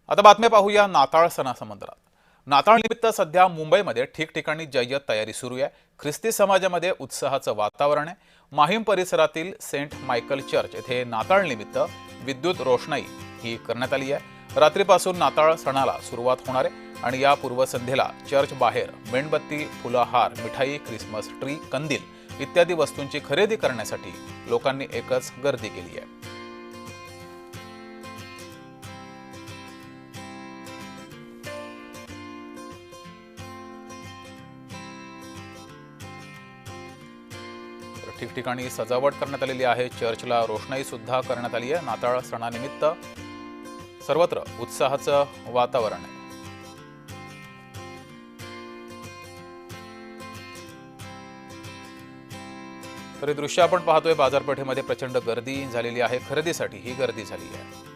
आता बातम्या पाहूया नाताळ सणासंदर्भात। नाताळ निमित्त सध्या मुंबईमध्ये ठिकठिकाणी जय्यत तयारी सुरू आहे। ख्रिस्ती समाजामध्ये उत्साहाचं वातावरण आहे। माहीम परिसरातील सेंट मायकल चर्च येथे नाताळ निमित्त विद्युत रोषणाई ही करण्यात आली आहे। रात्रीपासून नाताळ सणाला सुरुवात होणार आहे आणि या पूर्वसंध्येला चर्च बाहेर मेणबत्ती, फुलहार, मिठाई, क्रिसमस ट्री, कंदील इत्यादी वस्तूंची खरेदी करण्यासाठी लोकांनी एकच गर्दी केली आहे। ठिकठिकाणी सजावट करण्यात आलेली आहे। चर्चला रोषणाई सुद्धा करण्यात आली आहे। नाताळ सणानिमित्त सर्वत्र उत्साहाचं वातावरण आहे। तर हे दृश्य आपण पाहतोय, बाजारपेठेमध्ये प्रचंड गर्दी झालेली आहे। खरेदीसाठी ही गर्दी झाली आहे।